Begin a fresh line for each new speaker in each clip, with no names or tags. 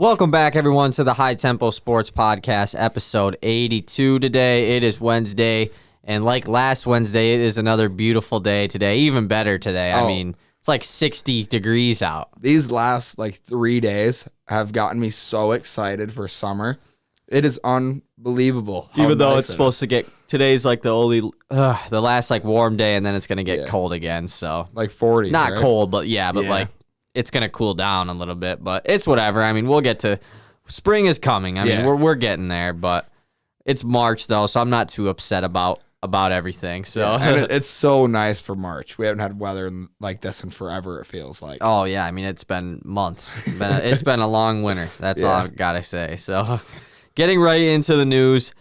Welcome back, everyone, to the High Tempo Sports Podcast, episode 82 today. It is Wednesday, and like last Wednesday, it is another beautiful day today, even better today. I mean, it's like 60 degrees out.
These last, 3 days have gotten me so excited for summer. It is unbelievable.
Even though it's supposed to get, today's like the last warm day, and then it's going to get cold again, so.
40,
Not
right?
cold, but it's going to cool down a little bit, but it's whatever. I mean, we'll get to spring is coming. I mean, we're getting there, but it's March though, so I'm not too upset about everything. So
and it's so nice for March. We haven't had weather like this in forever, it feels like.
Oh yeah, I mean, it's been months. It's been a long winter. That's all I've got to say. So getting right into the news.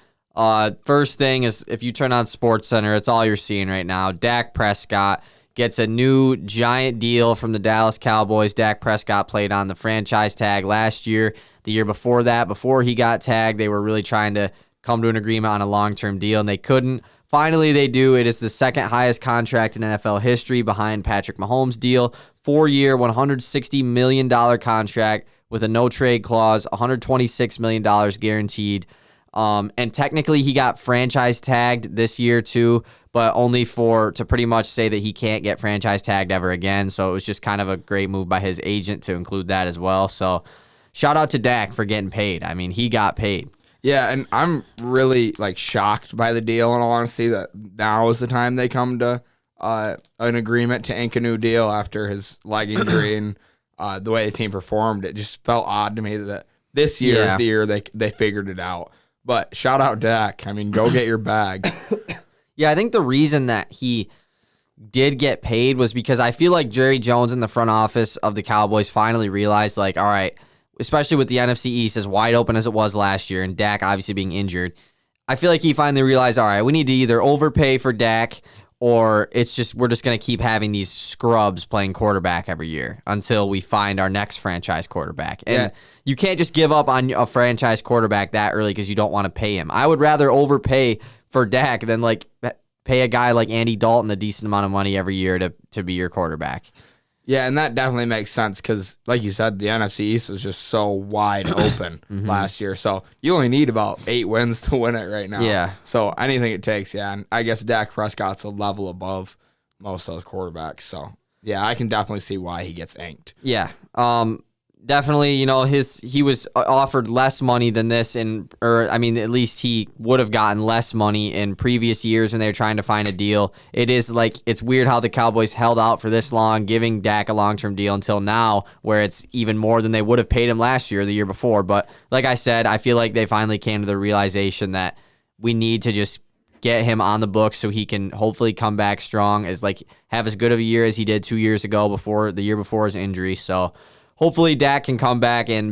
First thing is, if you turn on SportsCenter, it's all you're seeing right now. Dak Prescott gets a new giant deal from the Dallas Cowboys. Dak Prescott played on the franchise tag last year. The year before that, before he got tagged, they were really trying to come to an agreement on a long-term deal, and they couldn't. Finally, they do. It is the second highest contract in NFL history behind Patrick Mahomes' deal. 4-year, $160 million contract with a no-trade clause, $126 million guaranteed. And technically, he got franchise tagged this year too, but only to pretty much say that he can't get franchise tagged ever again. So it was just kind of a great move by his agent to include that as well. So shout out to Dak for getting paid. I mean, he got paid.
Yeah, and I'm really shocked by the deal, in all honesty, that now is the time they come to an agreement to ink a new deal after his leg injury and the way the team performed. It just felt odd to me that this year is the year they figured it out. But shout out Dak. I mean, go get your bag.
Yeah, I think the reason that he did get paid was because I feel like Jerry Jones in the front office of the Cowboys finally realized, all right, especially with the NFC East as wide open as it was last year and Dak obviously being injured, I feel like he finally realized, all right, we need to either overpay for Dak or we're just going to keep having these scrubs playing quarterback every year until we find our next franchise quarterback. And you can't just give up on a franchise quarterback that early because you don't want to pay him. I would rather overpay for Dak than pay a guy like Andy Dalton a decent amount of money every year to be your quarterback.
Yeah, and that definitely makes sense because, like you said, the NFC East was just so wide open last year. So you only need about 8 wins to win it right now.
Yeah.
So anything it takes, and I guess Dak Prescott's a level above most of those quarterbacks. So, yeah, I can definitely see why he gets inked.
Yeah. Definitely, he was offered less money than this, at least he would have gotten less money in previous years when they were trying to find a deal. It's weird how the Cowboys held out for this long, giving Dak a long-term deal until now, where it's even more than they would have paid him last year or the year before. But like I said, I feel like they finally came to the realization that we need to just get him on the books so he can hopefully come back strong, have as good of a year as he did 2 years ago the year before his injury. So hopefully Dak can come back and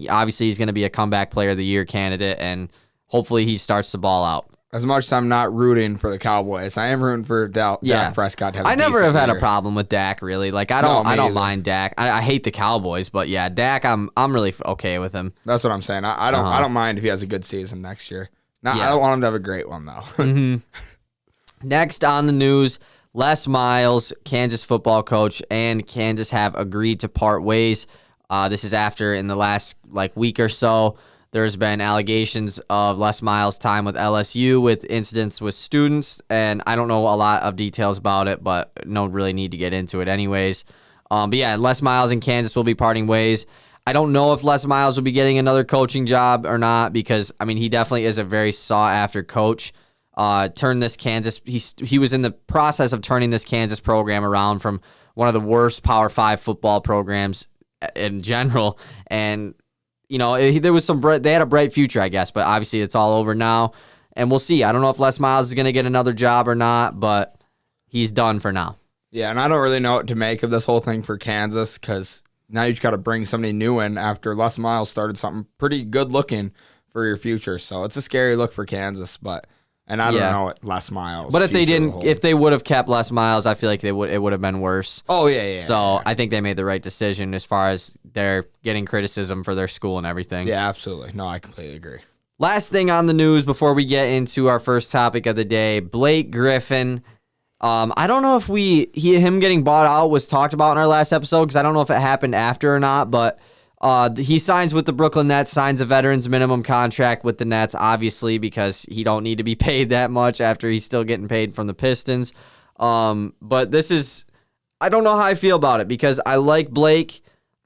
obviously he's going to be a comeback player of the year candidate, and hopefully he starts the ball out.
As much as I'm not rooting for the Cowboys, I am rooting for Dak Prescott to have
I never have had a problem with Dak, really. I don't mind Dak. I hate the Cowboys, but yeah, Dak, I'm really okay with him.
That's what I'm saying. I don't mind if he has a good season next year. I don't want him to have a great one though.
Next on the news, Les Miles, Kansas football coach, and Kansas have agreed to part ways. This is after, in the last week or so, there's been allegations of Les Miles' time with LSU with incidents with students, and I don't know a lot of details about it, but no really need to get into it anyways. But yeah, Les Miles and Kansas will be parting ways. I don't know if Les Miles will be getting another coaching job or not because, he definitely is a very sought-after coach. Turn this Kansas. He was in the process of turning this Kansas program around from one of the worst Power 5 football programs in general, and there was they had a bright future, I guess, but obviously it's all over now, and we'll see. I don't know if Les Miles is going to get another job or not, but he's done for now.
Yeah, and I don't really know what to make of this whole thing for Kansas because now you just got to bring somebody new in after Les Miles started something pretty good looking for your future. So it's a scary look for Kansas, and I don't know what Les Miles.
But if they would have kept Les Miles, I feel like it would have been worse.
Oh yeah.
So I think they made the right decision as far as they're getting criticism for their school and everything.
Yeah, absolutely. No, I completely agree.
Last thing on the news before we get into our first topic of the day, Blake Griffin. I don't know if him getting bought out was talked about in our last episode because I don't know if it happened after or not, but He signs with the Brooklyn Nets, signs a veteran's minimum contract with the Nets, obviously, because he don't need to be paid that much after he's still getting paid from the Pistons. But this is, I don't know how I feel about it because I like Blake.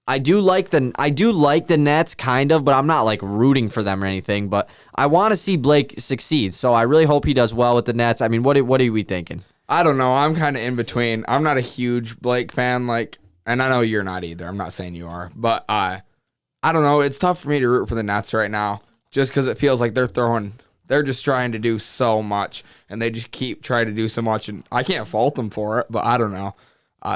I do like the Nets kind of, but I'm not like rooting for them or anything. But I want to see Blake succeed, so I really hope he does well with the Nets. I mean, what are we thinking?
I don't know. I'm kind of in between. I'm not a huge Blake fan, and I know you're not either. I'm not saying you are, but I don't know. It's tough for me to root for the Nets right now, just because it feels like they're just trying to do so much, and they just keep trying to do so much, and I can't fault them for it, but I don't know.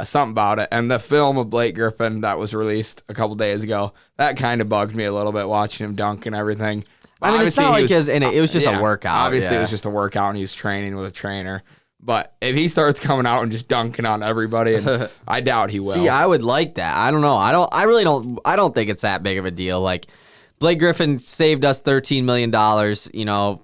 Something about it. And the film of Blake Griffin that was released a couple days ago, that kind of bugged me a little bit watching him dunk and everything.
I mean, it's not like it was just a workout.
Obviously, it was just a workout, and he was training with a trainer. But if he starts coming out and just dunking on everybody, and I doubt he will.
See, I would like that. I don't know. I don't think it's that big of a deal. Like, Blake Griffin saved us $13 million,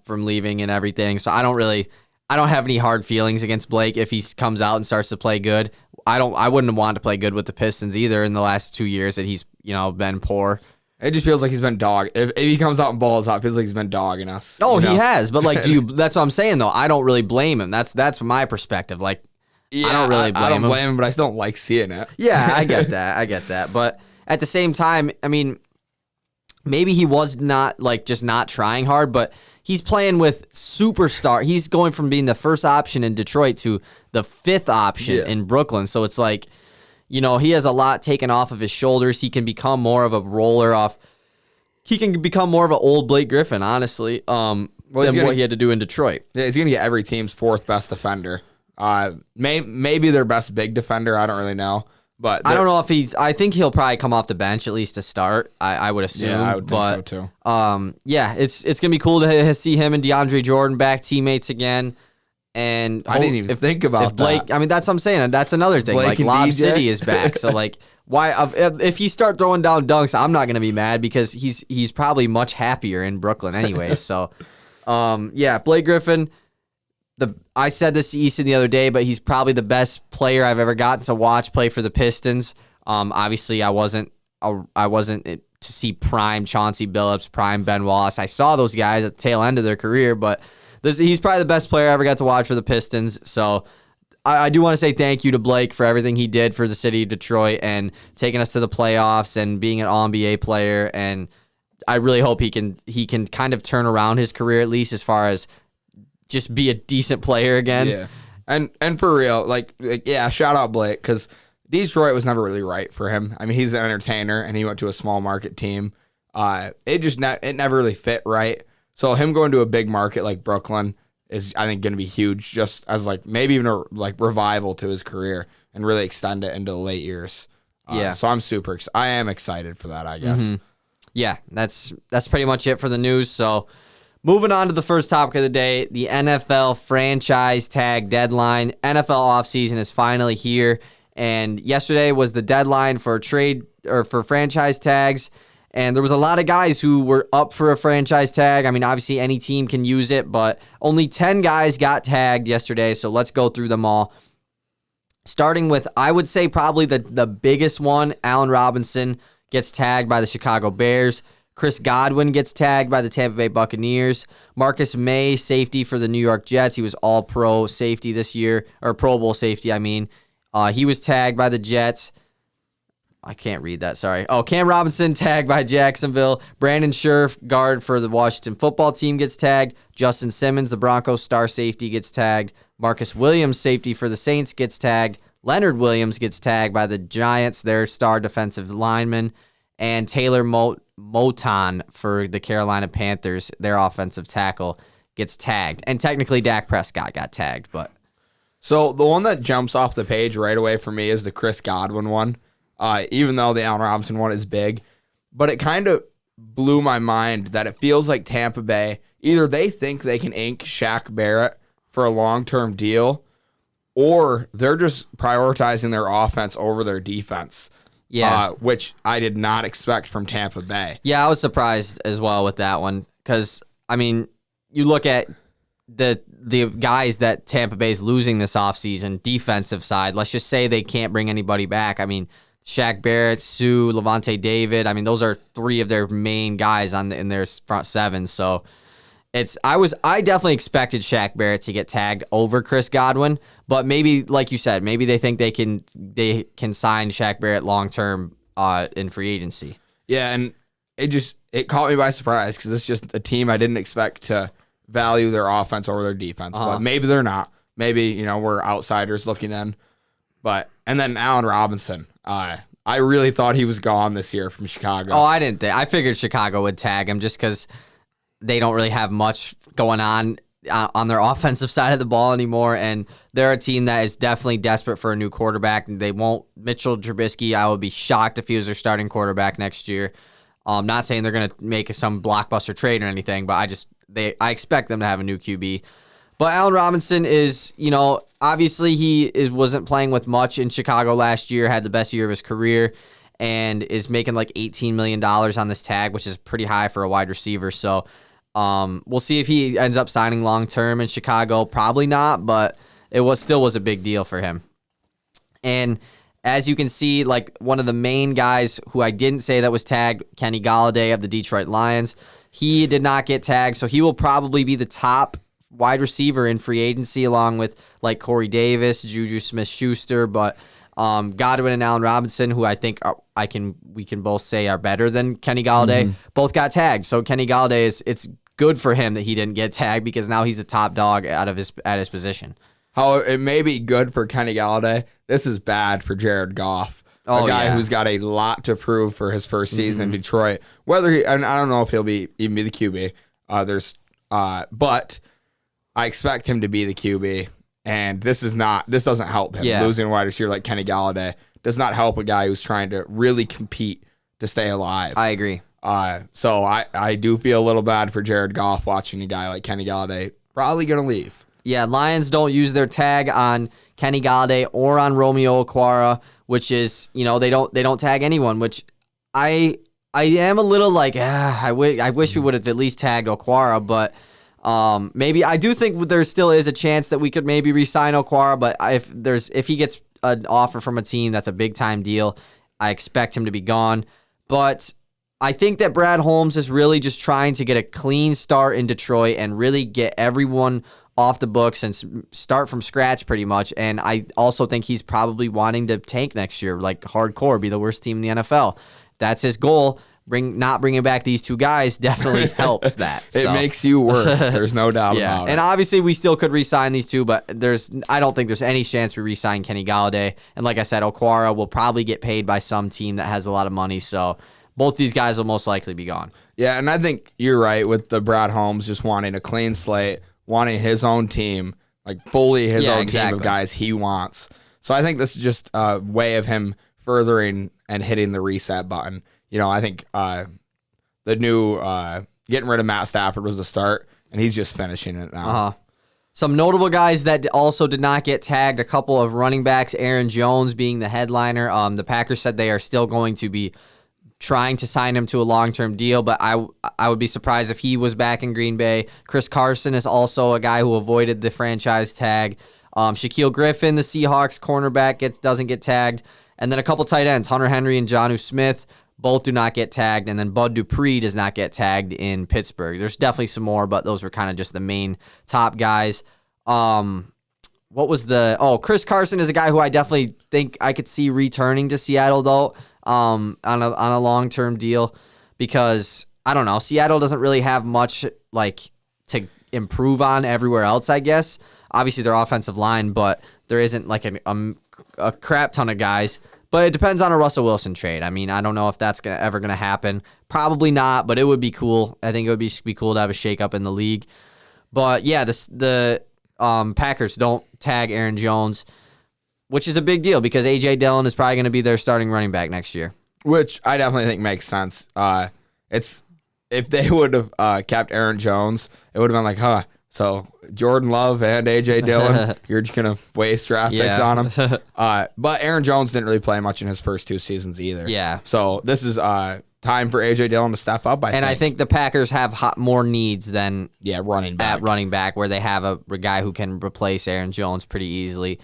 from leaving and everything. So I don't have any hard feelings against Blake if he comes out and starts to play good. I wouldn't want to play good with the Pistons either in the last 2 years that he's, been poor.
It just feels like he's been if he comes out and balls out, it feels like he's been dogging us.
Oh, he has. But that's what I'm saying though. I don't really blame him. That's my perspective. Like, yeah, I don't really blame him.
I don't blame him, but I still don't like seeing it.
Yeah, I get that. But at the same time, I mean, maybe he was not just not trying hard, but he's playing with superstar. He's going from being the first option in Detroit to the fifth option in Brooklyn. So it's like, he has a lot taken off of his shoulders. He can become more of a roller off. He can become more of an old Blake Griffin, honestly, than what he had to do in Detroit.
Yeah, he's going to get every team's fourth best defender. Maybe their best big defender. I don't really know. But
I don't know if I think he'll probably come off the bench at least to start. I would assume.
Yeah, I would think so too.
It's going to be cool to see him and DeAndre Jordan back teammates again. And
I didn't even think about
Blake,
that.
I mean, that's what I'm saying. That's another thing.
Blake
Lob
DJ?
City is back. So why if he start throwing down dunks, I'm not going to be mad because he's probably much happier in Brooklyn anyway. So, Blake Griffin. I said this to Easton the other day, but he's probably the best player I've ever gotten to watch play for the Pistons. Obviously, I wasn't to see prime Chauncey Billups, prime Ben Wallace. I saw those guys at the tail end of their career, but he's probably the best player I ever got to watch for the Pistons. So I do want to say thank you to Blake for everything he did for the city of Detroit and taking us to the playoffs and being an All-NBA player. And I really hope he can kind of turn around his career, at least as far as just be a decent player again.
Yeah. And for real, shout out Blake, because Detroit was never really right for him. I mean, he's an entertainer, and he went to a small market team. It never really fit right. So him going to a big market like Brooklyn is, I think, going to be huge, just as maybe even a revival to his career and really extend it into the late years. So I am excited for that, I guess.
Mm-hmm. Yeah, that's pretty much it for the news. So moving on to the first topic of the day, the NFL franchise tag deadline. NFL offseason is finally here, and yesterday was the deadline for trade or for franchise tags. And there was a lot of guys who were up for a franchise tag. I mean, obviously any team can use it, but only 10 guys got tagged yesterday, so let's go through them all. Starting with, I would say probably the biggest one, Allen Robinson gets tagged by the Chicago Bears. Chris Godwin gets tagged by the Tampa Bay Buccaneers. Marcus May, safety for the New York Jets. He was all-pro safety this year, or Pro Bowl safety, I mean. He was tagged by the Jets. I can't read that, sorry. Oh, Cam Robinson tagged by Jacksonville. Brandon Scherf, guard for the Washington football team, gets tagged. Justin Simmons, the Broncos star safety, gets tagged. Marcus Williams, safety for the Saints, gets tagged. Leonard Williams gets tagged by the Giants, their star defensive lineman. And Taylor Moton for the Carolina Panthers, their offensive tackle, gets tagged. And technically Dak Prescott got tagged, but...
So the one that jumps off the page right away for me is the Chris Godwin one. Even though the Allen Robinson one is big. But it kind of blew my mind that it feels like Tampa Bay, either they think they can ink Shaq Barrett for a long-term deal, or they're just prioritizing their offense over their defense.
Yeah.
Which I did not expect from Tampa Bay.
Yeah, I was surprised as well with that one because, I mean, you look at the guys that Tampa Bay's losing this offseason, defensive side, let's just say they can't bring anybody back. I mean, Shaq Barrett, Sue, Levante David. I mean, those are three of their main guys in their front seven. So I definitely expected Shaq Barrett to get tagged over Chris Godwin, but maybe, like you said, maybe they think they can sign Shaq Barrett long term in free agency.
Yeah, and it caught me by surprise because it's just a team I didn't expect to value their offense over their defense. But maybe they're not. Maybe we're outsiders looking in. And then Allen Robinson. I really thought he was gone this year from Chicago.
Oh, I didn't think. I figured Chicago would tag him just because they don't really have much going on their offensive side of the ball anymore, and they're a team that is definitely desperate for a new quarterback. They won't. Mitchell Trubisky, I would be shocked if he was their starting quarterback next year. Not saying they're going to make some blockbuster trade or anything, but I expect them to have a new QB. But Allen Robinson is, obviously he wasn't playing with much in Chicago last year, had the best year of his career, and is making like $18 million on this tag, which is pretty high for a wide receiver. So we'll see if he ends up signing long-term in Chicago. Probably not, but it still was a big deal for him. And as you can see, like one of the main guys who I didn't say that was tagged, Kenny Golladay of the Detroit Lions, he did not get tagged, so he will probably be the top wide receiver in free agency along with like Corey Davis, Juju Smith-Schuster, but Godwin and Allen Robinson, who I think we can both say are better than Kenny Golladay, both got tagged. So Kenny Golladay it's good for him that he didn't get tagged because now he's a top dog at his position.
How it may be good for Kenny Golladay, this is bad for Jared Goff, a guy who's got a lot to prove for his first season in Detroit. And I don't know if he'll even be the QB. But I expect him to be the QB, and this doesn't help him.
Yeah.
Losing a wide receiver like Kenny Golladay does not help a guy who's trying to really compete to stay alive.
I agree.
So I do feel a little bad for Jared Goff watching a guy like Kenny Golladay probably going to leave.
Yeah, Lions don't use their tag on Kenny Golladay or on Romeo Okwara, which is, they don't tag anyone, which I am a little like, I wish we would have at least tagged Okwara, but maybe I do think there still is a chance that we could maybe re-sign Okwara, but if he gets an offer from a team that's a big time deal, I expect him to be gone. But I think that Brad Holmes is really just trying to get a clean start in Detroit and really get everyone off the books and start from scratch pretty much. And I also think he's probably wanting to tank next year, like hardcore, be the worst team in the NFL. That's his goal. Not bringing back these two guys definitely helps that.
It makes you worse. There's no doubt about it.
And obviously we still could re-sign these two, but I don't think there's any chance we re-sign Kenny Golladay. And like I said, Okwara will probably get paid by some team that has a lot of money. So both these guys will most likely be gone.
Yeah, and I think you're right with the Brad Holmes just wanting a clean slate, wanting his own team, like fully his own team of guys he wants. So I think this is just a way of him furthering and hitting the reset button. I think the new getting rid of Matt Stafford was the start, and he's just finishing it now.
Some notable guys that also did not get tagged, a couple of running backs, Aaron Jones being the headliner. The Packers said they are still going to be trying to sign him to a long-term deal, but I would be surprised if he was back in Green Bay. Chris Carson is also a guy who avoided the franchise tag. Shaquille Griffin, the Seahawks cornerback, doesn't get tagged. And then a couple tight ends, Hunter Henry and Jonnu Smith, both do not get tagged. And then Bud Dupree does not get tagged in Pittsburgh. There's definitely some more, but those were kind of just the main top guys. Chris Carson is a guy who I definitely think I could see returning to Seattle, though, on a long-term deal, because, I don't know, Seattle doesn't really have much to improve on everywhere else, I guess. Obviously, their offensive line, but there isn't like a crap ton of guys. But it depends on a Russell Wilson trade. I mean, I don't know if that's ever going to happen. Probably not, but it would be cool. I think it would be cool to have a shakeup in the league. But yeah, the Packers don't tag Aaron Jones, which is a big deal because A.J. Dillon is probably going to be their starting running back next year.
Which I definitely think makes sense. If they would have kept Aaron Jones, it would have been like, so Jordan Love and A.J. Dillon, you're just going to waste draft picks on him. But Aaron Jones didn't really play much in his first two seasons either.
Yeah.
So this is time for A.J. Dillon to step up, I
think the Packers have more needs than
running back.
At running back, where they have a guy who can replace Aaron Jones pretty easily.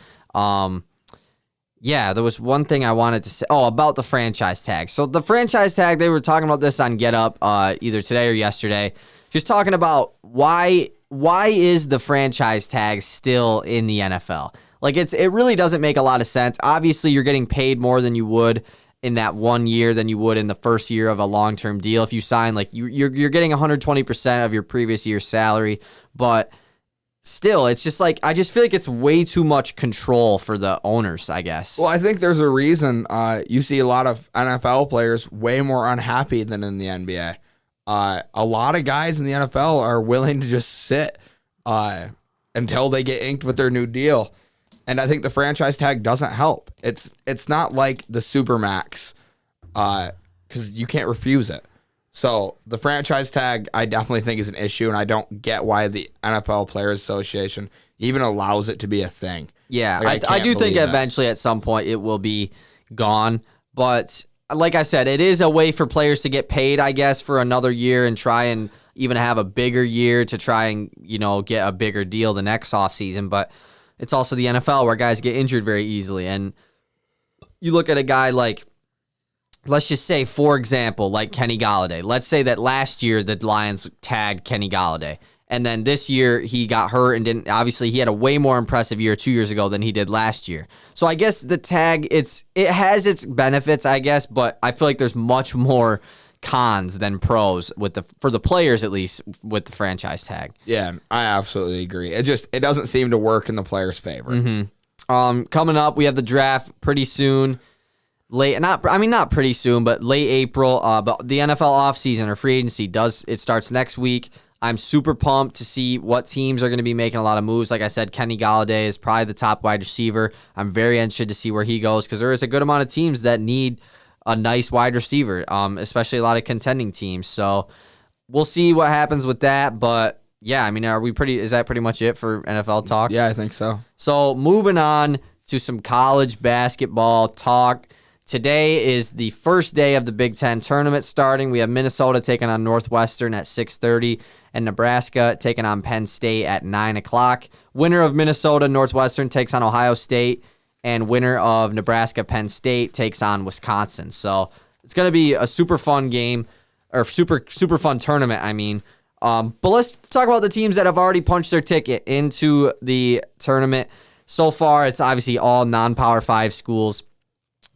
Yeah, there was one thing I wanted to say. Oh, about the franchise tag. So the franchise tag, they were talking about this on Get Up either today or yesterday. Just talking about why is the franchise tag still in the NFL? Like it really doesn't make a lot of sense. Obviously, you're getting paid more than you would in that 1 year than you would in the first year of a long-term deal. If you sign, like you're getting 120% of your previous year's salary, but still, it's just like I just feel like it's way too much control for the owners, I guess.
Well, I think there's a reason you see a lot of NFL players way more unhappy than in the NBA. A lot of guys in the NFL are willing to just sit until they get inked with their new deal. And I think the franchise tag doesn't help. It's not like the Supermax because you can't refuse it. So the franchise tag, I definitely think is an issue, and I don't get why the NFL Players Association even allows it to be a thing.
Yeah,
Like,
I do think
that.
eventually at some point it will be gone. But like I said, it is a way for players to get paid, I guess, for another year and try and even have a bigger year to try and, get a bigger deal the next offseason. But it's also the NFL where guys get injured very easily. And you look at a guy like, let's just say, for example, like Kenny Golladay. Let's say that last year the Lions tagged Kenny Golladay. And then this year he got hurt and didn't. Obviously, he had a way more impressive year 2 years ago than he did last year. So I guess the tag, it has its benefits, I guess, but I feel like there's much more cons than pros for the players, at least, with the franchise tag.
Yeah, I absolutely agree. It doesn't seem to work in the players' favor.
Mm-hmm. Coming up, we have the draft pretty soon. Not pretty soon, but late April. But the NFL offseason or free agency starts next week. I'm super pumped to see what teams are going to be making a lot of moves. Like I said, Kenny Golladay is probably the top wide receiver. I'm very interested to see where he goes because there is a good amount of teams that need a nice wide receiver, especially a lot of contending teams. So we'll see what happens with that. But yeah, I mean, is that pretty much it for NFL talk?
Yeah, I think so.
So moving on to some college basketball talk. Today is the first day of the Big Ten tournament starting. We have Minnesota taking on Northwestern at 6:30 and Nebraska taking on Penn State at 9 o'clock. Winner of Minnesota Northwestern takes on Ohio State, and winner of Nebraska Penn State takes on Wisconsin. So it's going to be a super fun game, or super fun tournament, I mean. But let's talk about the teams that have already punched their ticket into the tournament. So far, it's obviously all non-Power 5 schools.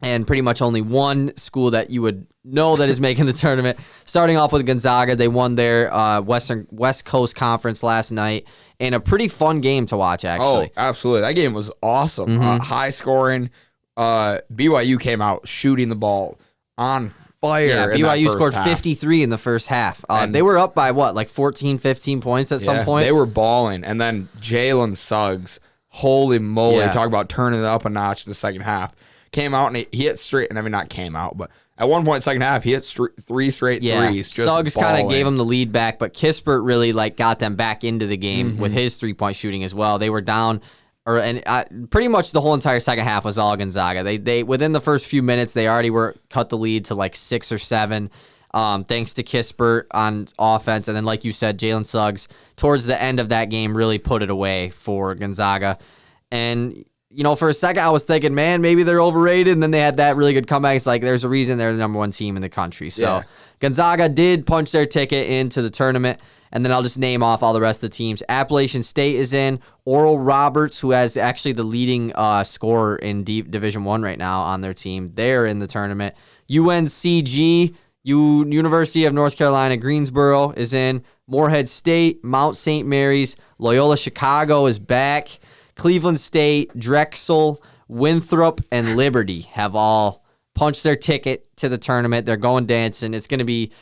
And pretty much only one school that you would know that is making the tournament. Starting off with Gonzaga, they won their West Coast Conference last night in a pretty fun game to watch, actually.
Oh, absolutely. That game was awesome.
Mm-hmm.
High scoring. BYU came out shooting the ball on fire.
Yeah,
in that
BYU
first
scored
half.
53 in the first half. They were up by, 14, 15 points at some point?
They were balling. And then Jalen Suggs, holy moly,
Yeah.
talk about turning it up a notch in the second half. Came out and he hit straight, and I mean, not came out, but at one point second half, he hit three straight threes. Just
Suggs kind of
balling.
gave him the lead back, but Kispert really got them back into the game with his 3-point shooting as well. They were down, pretty much the whole entire second half was all Gonzaga. They within the first few minutes, they already cut the lead to 6 or 7. Thanks to Kispert on offense, and then like you said, Jalen Suggs towards the end of that game really put it away for Gonzaga, and. For a second, I was thinking, man, maybe they're overrated. And then they had that really good comeback. It's like, there's a reason they're the number one team in the country. So
Yeah.
Gonzaga did punch their ticket into the tournament. And then I'll just name off all the rest of the teams. Appalachian State is in. Oral Roberts, who has actually the leading scorer in Division I right now on their team. They're in the tournament. UNCG, University of North Carolina, Greensboro is in. Morehead State, Mount St. Mary's, Loyola Chicago is back. Cleveland State, Drexel, Winthrop, and Liberty have all punched their ticket to the tournament. They're going dancing. It's going to be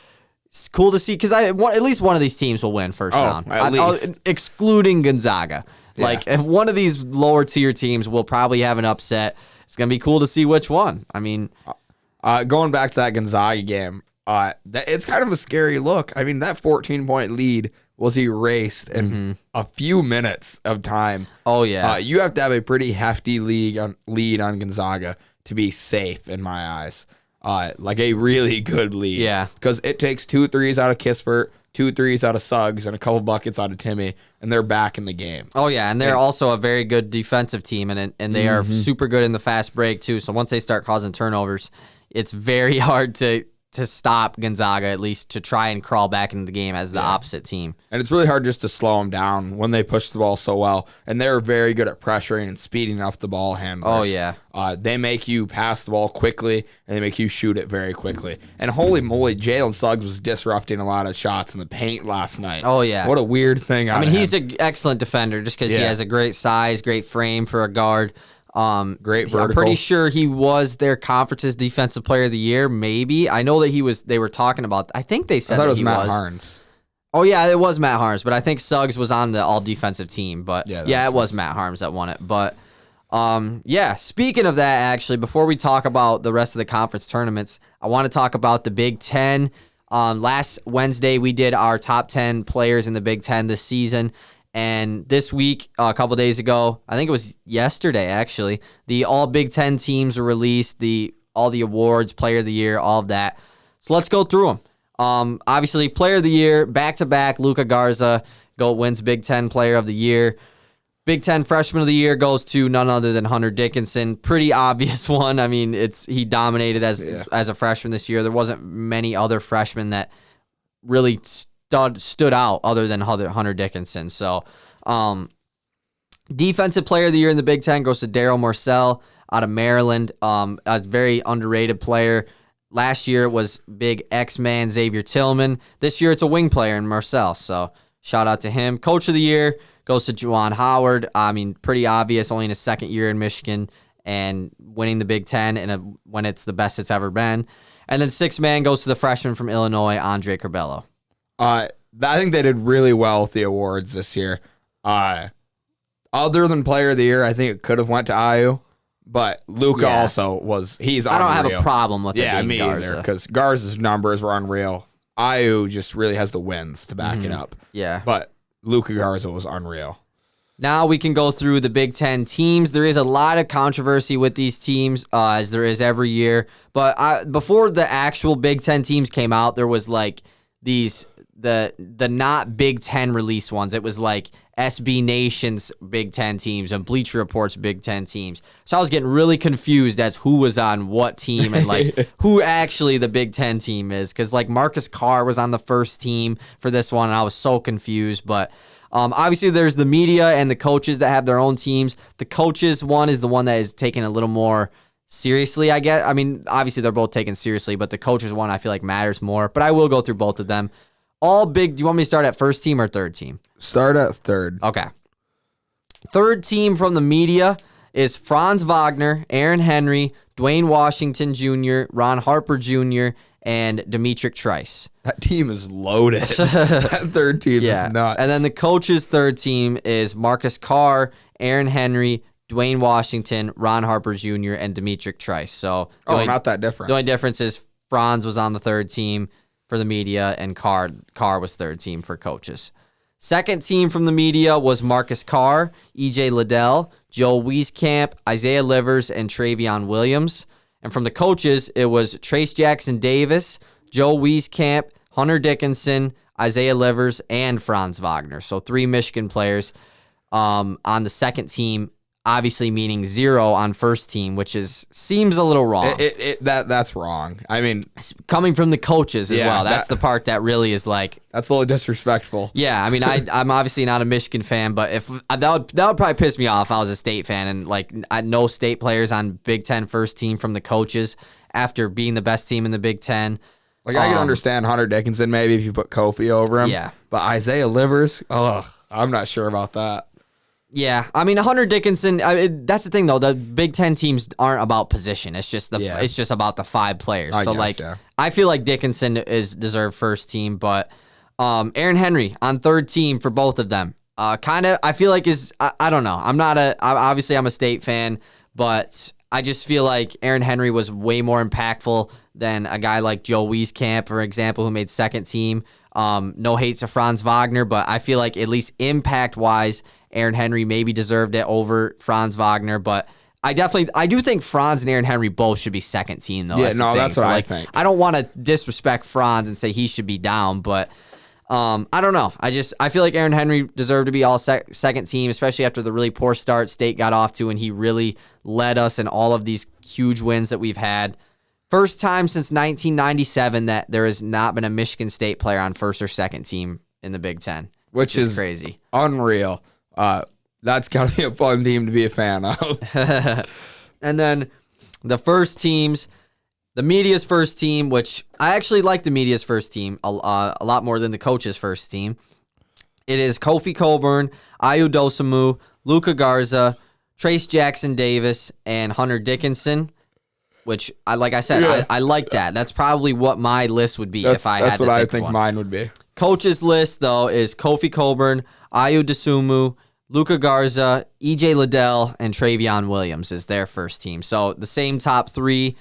cool to see because at least one of these teams will win first round.
At least.
Excluding Gonzaga.
Yeah.
If one of these lower tier teams will probably have an upset, it's going to be cool to see which one. I mean,
going back to that Gonzaga game, it's kind of a scary look. I mean, that 14-point lead was erased in a few minutes of time.
Oh, yeah.
You have to have a pretty hefty lead on Gonzaga to be safe, in my eyes. Like a really good lead.
Yeah.
Because it takes 2 threes out of Kispert, 2 threes out of Suggs and a couple buckets out of Timmy, and they're back in the game.
Oh, yeah, and they're also a very good defensive team, and they are super good in the fast break, too. So once they start causing turnovers, it's very hard to stop Gonzaga, at least to try and crawl back into the game as the opposite team.
And it's really hard just to slow them down when they push the ball so well. And they're very good at pressuring and speeding up the ball handlers.
Oh, yeah.
They make you pass the ball quickly, and they make you shoot it very quickly. And holy moly, Jalen Suggs was disrupting a lot of shots in the paint last night.
Oh, yeah.
What a weird thing.
I mean, he's an excellent defender just because he has a great size, great frame for a guard.
Great vertical.
I'm pretty sure he was their conference's defensive player of the year. Maybe I know that he was. They were talking about. I think they said
I thought
that
it was
he
Matt
was.
Harns.
Oh yeah, it was Matt Harms, but I think Suggs was on the all defensive team. But yeah, it was Matt Harms that won it. But yeah. Speaking of that, actually, before we talk about the rest of the conference tournaments, I want to talk about the Big Ten. Last Wednesday, we did our top 10 players in the Big Ten this season. And this week, a couple days ago, I think it was yesterday, actually, the all Big Ten teams were released, all the awards, Player of the Year, all of that. So let's go through them. Obviously, Player of the Year, back-to-back, Luka Garza wins Big Ten Player of the Year. Big Ten Freshman of the Year goes to none other than Hunter Dickinson. Pretty obvious one. I mean, he dominated as a freshman this year. There wasn't many other freshmen that really stood out other than Hunter Dickinson. So, Defensive Player of the Year in the Big Ten goes to Daryl Morcell out of Maryland. A very underrated player. Last year it was big X-Man Xavier Tillman. This year it's a wing player in Morcell. So, shout out to him. Coach of the Year goes to Juwan Howard. I mean, pretty obvious, only in his second year in Michigan and winning the Big Ten when it's the best it's ever been. And then sixth man goes to the freshman from Illinois, Andre Curbelo.
I think they did really well with the awards this year. Other than Player of the Year, I think it could have went to Ayu, but Luka also he's unreal.
I don't have a problem with it being
me
Garza.
either, because Garza's numbers were unreal. Ayu just really has the wins to back it up.
Yeah.
But Luka Garza was unreal.
Now we can go through the Big Ten teams. There is a lot of controversy with these teams, as there is every year. But before the actual Big Ten teams came out, there was like the not Big Ten release ones. It was like SB Nation's Big Ten teams and Bleacher Report's Big Ten teams. So I was getting really confused as who was on what team and like who actually the Big Ten team is. Because like Marcus Carr was on the first team for this one, and I was so confused. But obviously there's the media and the coaches that have their own teams. The coaches one is the one that is taken a little more seriously, I guess. I mean, obviously they're both taken seriously, but the coaches one I feel like matters more. But I will go through both of them. All big. Do you want me to start at first team or third team?
Start at third.
Okay. Third team from the media is Franz Wagner, Aaron Henry, Dwayne Washington Jr., Ron Harper Jr., and Demetric Trice.
That team is loaded. That third team is nuts.
And then the coach's third team is Marcus Carr, Aaron Henry, Dwayne Washington, Ron Harper Jr., and Demetric Trice. So
not that different.
The only difference is Franz was on the third team for the media, and Carr was third team for coaches. Second team from the media was Marcus Carr, EJ Liddell, Joe Wieskamp, Isaiah Livers, and Travion Williams. And from the coaches, it was Trace Jackson Davis, Joe Wieskamp, Hunter Dickinson, Isaiah Livers, and Franz Wagner. So 3 Michigan players on the second team, obviously meaning 0 on first team, which seems a little wrong.
That's wrong. I mean,
coming from the coaches as well. That's the part that really is like,
that's a little disrespectful.
Yeah, I mean, I'm obviously not a Michigan fan, but if that would probably piss me off if I was a State fan and like no State players on Big Ten first team from the coaches after being the best team in the Big Ten.
Like I can understand Hunter Dickinson maybe if you put Kofi over him.
Yeah,
but Isaiah Livers, I'm not sure about that.
Yeah, I mean Hunter Dickinson. That's the thing though. The Big Ten teams aren't about position. It's just it's just about the 5 players. I feel like Dickinson is deserved first team, but Aaron Henry on third team for both of them. I feel like I don't know. I'm a State fan, but I just feel like Aaron Henry was way more impactful than a guy like Joe Wieskamp, for example, who made second team. No hate to Franz Wagner, but I feel like at least impact wise, Aaron Henry maybe deserved it over Franz Wagner, but I do think Franz and Aaron Henry both should be second team, though.
Yeah, that's what I think.
I don't want to disrespect Franz and say he should be down, but I don't know. I feel like Aaron Henry deserved to be all second team, especially after the really poor start State got off to, and he really led us in all of these huge wins that we've had. First time since 1997 that there has not been a Michigan State player on first or second team in the Big Ten, which is crazy.
Unreal. That's got to be a fun team to be a fan of.
And then the first teams, the media's first team, which I actually like the media's first team a lot more than the coach's first team. It is Kofi Cockburn, Ayu Dosunmu, Luka Garza, Trace Jackson Davis, and Hunter Dickinson, which, I like that. That's probably what my list would be if I had to pick one.
That's what I think mine would be.
Coach's list, though, is Kofi Cockburn, Ayu Dosunmu, Luka Garza, EJ Liddell, and Travion Williams is their first team. So the same top three,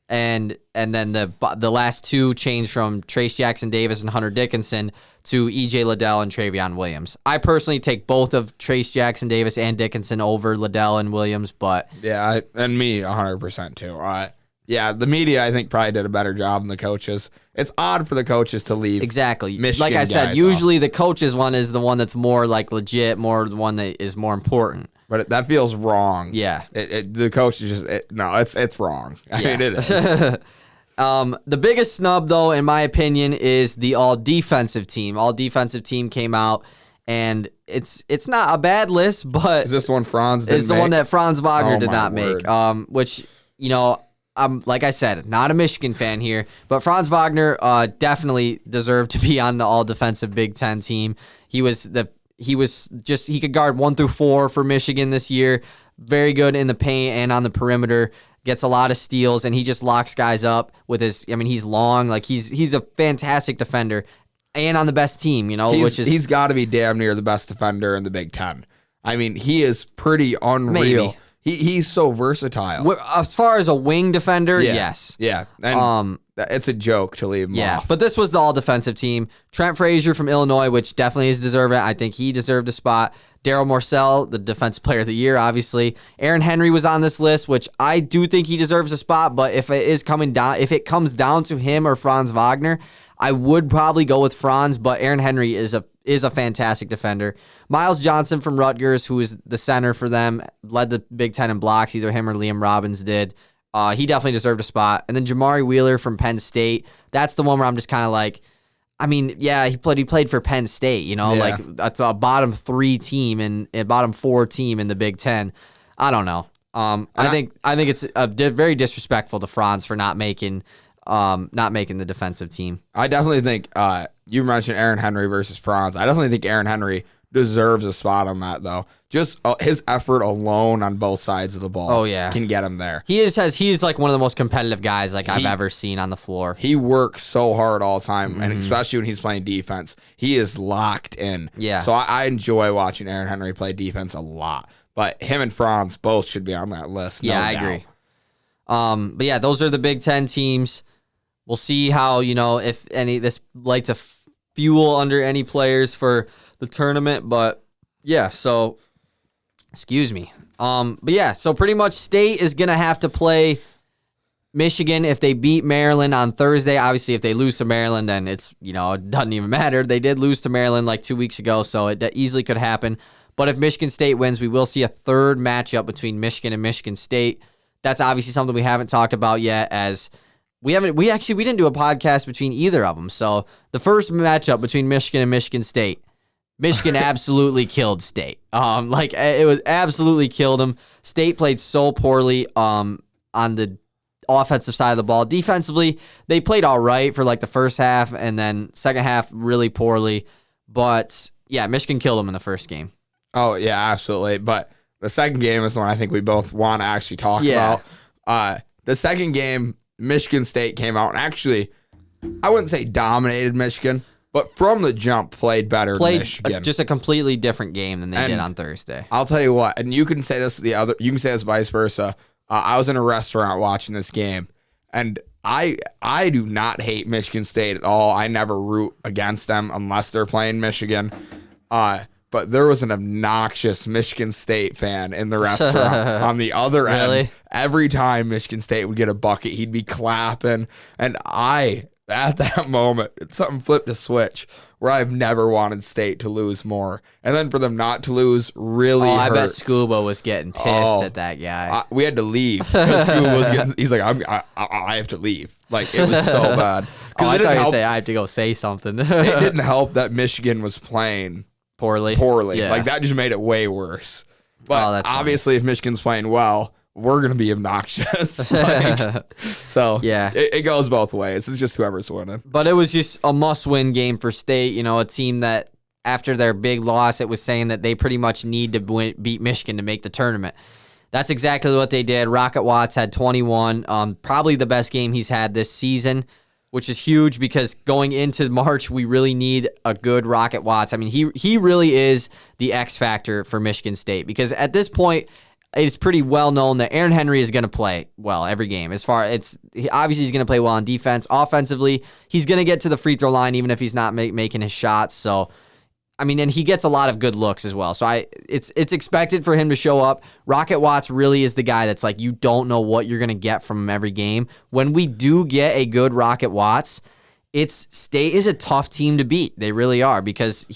and then the last two changed from Trace Jackson Davis and Hunter Dickinson to EJ Liddell and Travion Williams. I personally take both of Trace Jackson Davis and Dickinson over Liddell and Williams, but
yeah, and me 100% too. Yeah, the media I think probably did a better job than the coaches. It's odd for the coaches to leave.
Exactly.
Michigan
like I said,
guys
usually
off.
the coaches one is the one that's more like legit, more the one that is more important.
But that feels wrong.
Yeah.
The coach is just it's wrong. I mean, it is.
The biggest snub, though, in my opinion, is the all-defensive team. All-defensive team came out, and it's not a bad list, but
is this one Franz didn't
is the
make?
one that Franz Wagner did not
word.
make. Which, I'm like I said, not a Michigan fan here, but Franz Wagner definitely deserved to be on the all-defensive Big Ten team. He could guard 1 through 4 for Michigan this year. Very good in the paint and on the perimeter. Gets a lot of steals, and he just locks guys up with his. I mean, he's long, like he's a fantastic defender, and on the best team,
he's got to be damn near the best defender in the Big Ten. I mean, he is pretty unreal.
Maybe.
He's so versatile.
As far as a wing defender, yes.
Yeah. And it's a joke to leave him off.
But this was the all-defensive team. Trent Frazier from Illinois, which definitely is deserving. I think he deserved a spot. Daryl Morcell, the defensive player of the year, obviously. Aaron Henry was on this list, which I do think he deserves a spot, but if it comes down to him or Franz Wagner, I would probably go with Franz, but Aaron Henry is a fantastic defender. Miles Johnson from Rutgers, who is the center for them, led the Big Ten in blocks. Either him or Liam Robbins did. He definitely deserved a spot. And then Jamari Wheeler from Penn State. That's the one where I'm just kind of like, I mean, yeah, he played for Penn State, like that's a bottom 3 team and a bottom 4 team in the Big Ten. I don't know. I think it's very disrespectful to Franz for not making the defensive team.
I definitely think you mentioned Aaron Henry versus Franz. I definitely think Aaron Henry deserves a spot on that, though. Just his effort alone on both sides of the ball can get him there.
He's like one of the most competitive guys I've ever seen on the floor.
He works so hard all the time, and especially when he's playing defense, he is locked in.
Yeah.
So I enjoy watching Aaron Henry play defense a lot. But him and Franz both should be on that list.
Yeah, I agree. But yeah, those are the Big Ten teams. We'll see how, if this lights a fuel under any players for the tournament. But yeah, so excuse me. But yeah, so pretty much State is gonna have to play Michigan if they beat Maryland on Thursday. Obviously, if they lose to Maryland, then it's it doesn't even matter. They did lose to Maryland like 2 weeks ago, so it easily could happen. But if Michigan State wins, we will see a third matchup between Michigan and Michigan State. That's obviously something we haven't talked about yet, as we didn't do a podcast between either of them. So the first matchup between Michigan and Michigan State, Michigan absolutely killed State. It was absolutely killed them. State played so poorly on the offensive side of the ball. Defensively, they played all right for like the first half, and then second half really poorly. But yeah, Michigan killed them in the first game.
Oh yeah, absolutely. But the second game is the one I think we both want to actually talk about. The second game, Michigan State came out and actually, I wouldn't say dominated Michigan, but from the jump played better than Michigan.
Just a completely different game than they did on Thursday.
I'll tell you what, and you can say this you can say this vice versa. I was in a restaurant watching this game, and I do not hate Michigan State at all. I never root against them unless they're playing Michigan. But there was an obnoxious Michigan State fan in the restaurant on the other end.
Really?
Every time Michigan State would get a bucket, he'd be clapping. And I at that moment, something flipped a switch where I've never wanted State to lose more. And then for them not to lose really hurts.
I bet Scuba was getting pissed at that guy.
We had to leave. Scuba was getting, he's like, I have to leave. Like, it was so bad.
I thought you say I have to go say something.
It didn't help that Michigan was playing
poorly.
Yeah. Like, that just made it way worse. But
that's
obviously, if Michigan's playing well, we're going to be obnoxious. So,
yeah,
it goes both ways. It's just whoever's winning.
But it was just a must-win game for State. You know, a team that after their big loss, it was saying that they pretty much need to beat Michigan to make the tournament. That's exactly what they did. Rocket Watts had 21, probably the best game he's had this season, which is huge because going into March, we really need a good Rocket Watts. I mean, he really is the X factor for Michigan State because at this point, it's pretty well known that Aaron Henry is going to play well every game. Obviously he's going to play well on defense. Offensively, he's going to get to the free throw line even if he's not making his shots. So, I mean, and he gets a lot of good looks as well. So it's expected for him to show up. Rocket Watts really is the guy that's like you don't know what you're going to get from him every game. When we do get a good Rocket Watts, State is a tough team to beat. They really are because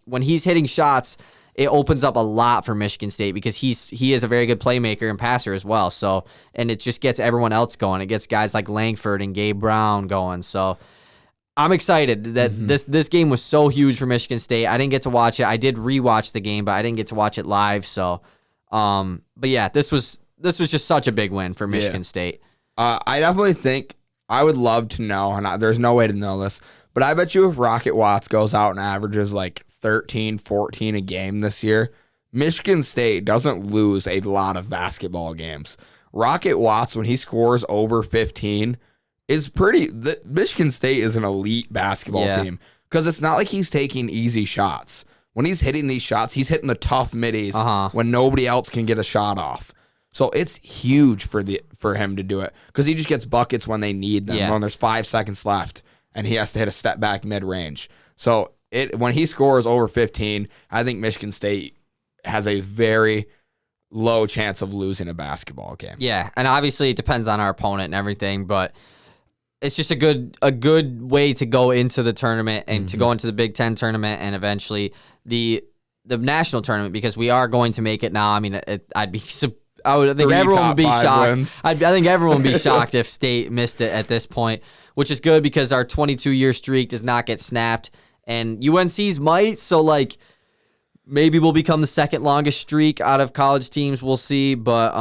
when he's hitting shots, it opens up a lot for Michigan State because he is a very good playmaker and passer as well. So, and it just gets everyone else going. It gets guys like Langford and Gabe Brown going. So, I'm excited that this game was so huge for Michigan State. I didn't get to watch it. I did rewatch the game, but I didn't get to watch it live. So, but yeah, this was just such a big win for Michigan State.
I definitely think I would love to know, and there's no way to know this, but I bet you if Rocket Watts goes out and averages like 13, 14 a game this year, Michigan State doesn't lose a lot of basketball games. Rocket Watts, when he scores over 15, is Michigan State is an elite basketball team because it's not like he's taking easy shots. When he's hitting these shots, he's hitting the tough middies when nobody else can get a shot off. So it's huge for him to do it because he just gets buckets when they need them. When there's 5 seconds left and he has to hit a step back mid range. So when he scores over 15, I think Michigan State has a very low chance of losing a basketball game.
Yeah, and obviously it depends on our opponent and everything, but it's just a good way to go into the tournament and to go into the Big Ten tournament and eventually the national tournament because we are going to make it now. I mean, I think everyone would be shocked. I think everyone would be shocked if State missed it at this point, which is good because our 22-year streak does not get snapped. And UNC's might, so like maybe we'll become the second longest streak out of college teams. We'll see, but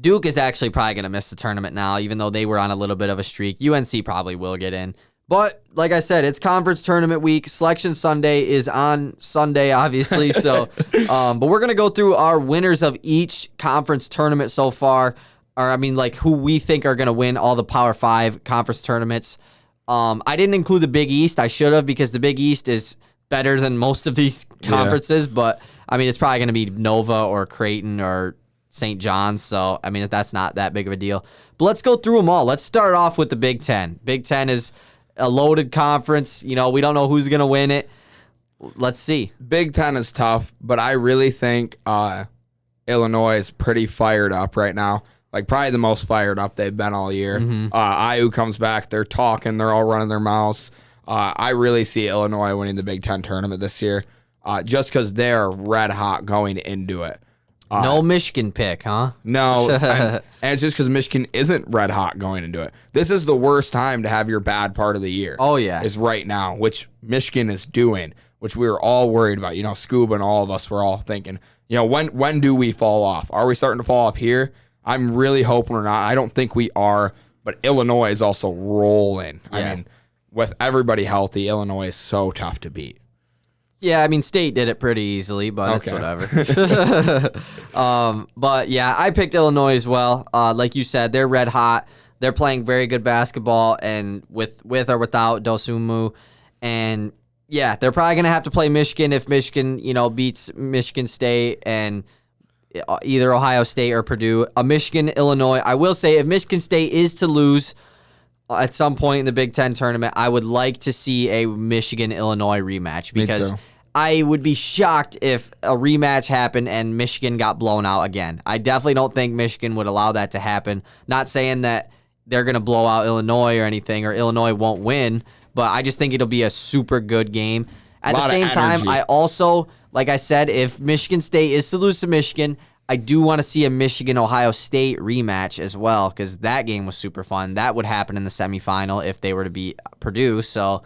Duke is actually probably going to miss the tournament now, even though they were on a little bit of a streak. UNC probably will get in. But like I said, it's conference tournament week. Selection Sunday is on Sunday, obviously. So, but we're going to go through our winners of each conference tournament so far. Or I mean, like who we think are going to win all the Power 5 conference tournaments. I didn't include the Big East. I should have because the Big East is better than most of these conferences. But, I mean, it's probably going to be Nova or Creighton or St. John's. So, I mean, that's not that big of a deal. But let's go through them all. Let's start off with the Big Ten. Big Ten is a loaded conference. You know, we don't know who's going to win it. Let's see.
Big Ten is tough, but I really think Illinois is pretty fired up right now. Like, probably the most fired up they've been all year. IU comes back. They're talking. They're all running their mouths. I really see Illinois winning the Big Ten tournament this year just because they're red hot going into it.
No Michigan pick, huh?
No. and it's just because Michigan isn't red hot going into it. This is the worst time to have your bad part of the year.
Oh, yeah.
Is right now, which Michigan is doing, which we were all worried about. You know, Scuba and all of us were all thinking, you know, when do we fall off? Are we starting to fall off here? I'm really hoping we're not. I don't think we are, but Illinois is also rolling. Yeah. I mean, with everybody healthy, Illinois is so tough to beat.
Yeah, I mean, State did it pretty easily, but it's whatever. But yeah, I picked Illinois as well. Like you said, they're red hot. They're playing very good basketball, and with or without Dosunmu. And yeah, they're probably gonna have to play Michigan if Michigan, beats Michigan State and either Ohio State or Purdue. Michigan, Illinois. I will say if Michigan State is to lose at some point in the Big Ten tournament, I would like to see a Michigan-Illinois rematch because I would be shocked if a rematch happened and Michigan got blown out again. I definitely don't think Michigan would allow that to happen. Not saying that they're going to blow out Illinois or anything, or Illinois won't win, but I just think it'll be a super good game. At the same time, I also, like I said, if Michigan State is to lose to Michigan, I do want to see a Michigan-Ohio State rematch as well, because that game was super fun. That would happen in the semifinal if they were to beat Purdue, so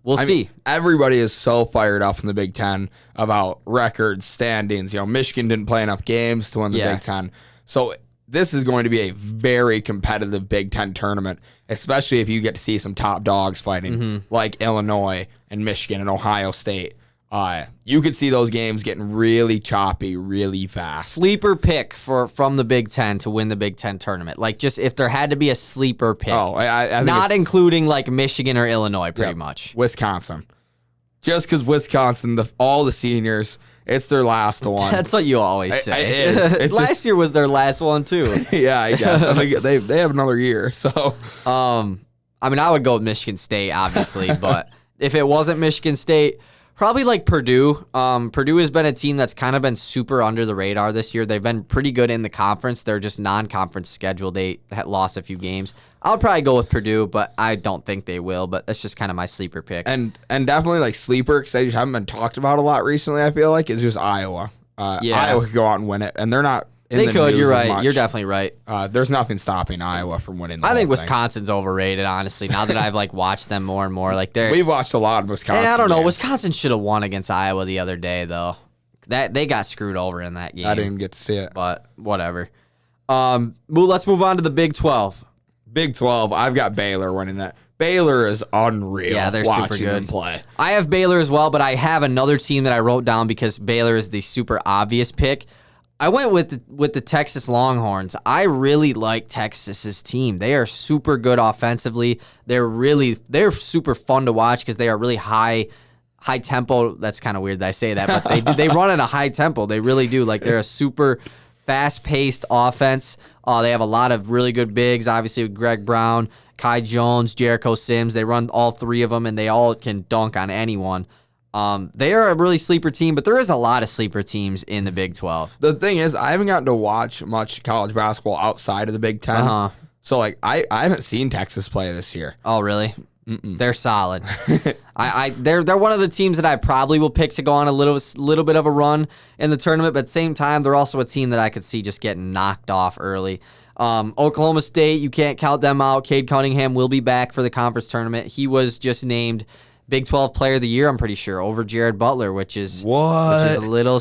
we'll see.
Everybody is so fired up in the Big Ten about records, standings. Michigan didn't play enough games to win the Big Ten. So this is going to be a very competitive Big Ten tournament, especially if you get to see some top dogs fighting like Illinois and Michigan and Ohio State. You could see those games getting really choppy really fast.
Sleeper pick from the Big Ten to win the Big Ten tournament. Like, just if there had to be a sleeper pick.
I think
not including like Michigan or Illinois, pretty much.
Wisconsin. Just because Wisconsin, all the seniors, it's their last one.
That's what you always say.
It's
last year was their last one too.
Yeah, I guess. They have another year. So,
I would go with Michigan State, obviously, but if it wasn't Michigan State, probably like Purdue. Purdue has been a team that's kind of been super under the radar this year. They've been pretty good in the conference. They're just non-conference scheduled. They had lost a few games. I'll probably go with Purdue, but I don't think they will. But that's just kind of my sleeper pick.
And definitely like sleeper, because they just haven't been talked about a lot recently, I feel like, is just Iowa. Iowa could go out and win it, and they're not in the
could.
news
You're
as
right.
much.
You're definitely right.
There's nothing stopping Iowa from winning the
I think
whole thing.
Wisconsin's overrated, honestly, now that I've watched them more and more.
We've watched a lot of Wisconsin
I don't know.
games.
Wisconsin should have won against Iowa the other day, though. They got screwed over in that game.
I didn't get to see it.
But whatever. Let's move on to the Big 12.
Big 12, I've got Baylor winning that. Baylor is unreal.
Yeah, they're super good.
Them play.
I have Baylor as well, but I have another team that I wrote down because Baylor is the super obvious pick. I went with the Texas Longhorns. I really like Texas's team. They are super good offensively. They're super fun to watch because they are really high tempo. That's kind of weird that I say that, but they run at a high tempo. They really do. They're a super fast-paced offense. They have a lot of really good bigs, obviously with Greg Brown, Kai Jones, Jericho Sims. They run all three of them, and they all can dunk on anyone. They are a really sleeper team, but there is a lot of sleeper teams in the Big 12.
The thing is, I haven't gotten to watch much college basketball outside of the Big Ten. So, I haven't seen Texas play this year.
Oh, really? They're solid. They're one of the teams that I probably will pick to go on a little bit of a run in the tournament, but at the same time, they're also a team that I could see just getting knocked off early. Oklahoma State, you can't count them out. Cade Cunningham will be back for the conference tournament. He was just named Big 12 Player of the Year, I'm pretty sure, over Jared Butler, which is a little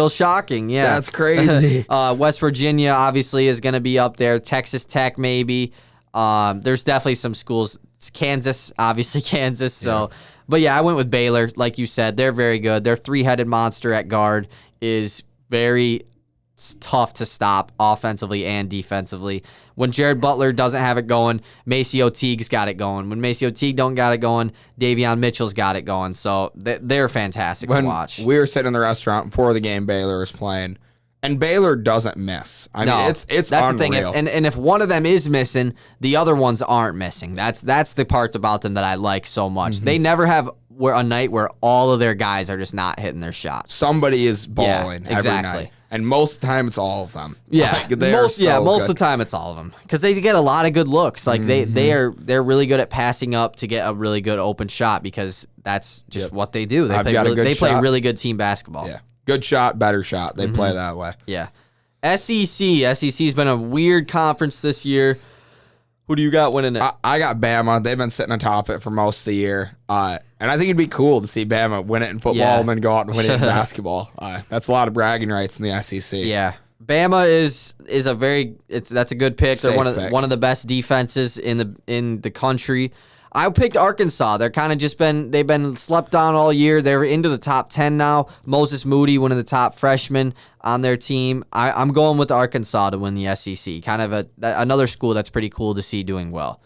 shocking. Yeah,
that's crazy.
West Virginia obviously is going to be up there. Texas Tech maybe. There's definitely some schools. It's Kansas, obviously Kansas. So, but yeah, I went with Baylor. Like you said, they're very good. Their three-headed monster at guard is very tough to stop offensively and defensively. When Jared Butler doesn't have it going, Maceo Teague's got it going. When Maceo Teague don't got it going, Davion Mitchell's got it going. So they're fantastic to watch.
We were sitting in the restaurant before the game Baylor was playing, and Baylor doesn't miss. I mean, it's
that's
unreal.
the thing. And if one of them is missing, the other ones aren't missing. That's the part about them that I like so much. They never have a night where all of their guys are just not hitting their shots.
Somebody is balling every
exactly.
night. And most of the time, it's all of them.
Yeah, most of the time it's all of them because they get a lot of good looks. They're really good at passing up to get a really good open shot because that's just what they do. They play really good team basketball.
Yeah, good shot, better shot. They play that way.
Yeah, SEC's been a weird conference this year. Who do you got winning it?
I got Bama. They've been sitting atop it for most of the year. And I think it'd be cool to see Bama win it in football and then go out and win it in basketball. That's a lot of bragging rights in the SEC.
Yeah. Bama is that's a good pick. They're one of the best defenses in the country. I picked Arkansas. They're kind of they've been slept on all year. They're into the top 10 now. Moses Moody, one of the top freshmen on their team. I'm going with Arkansas to win the SEC. Kind of another school that's pretty cool to see doing well.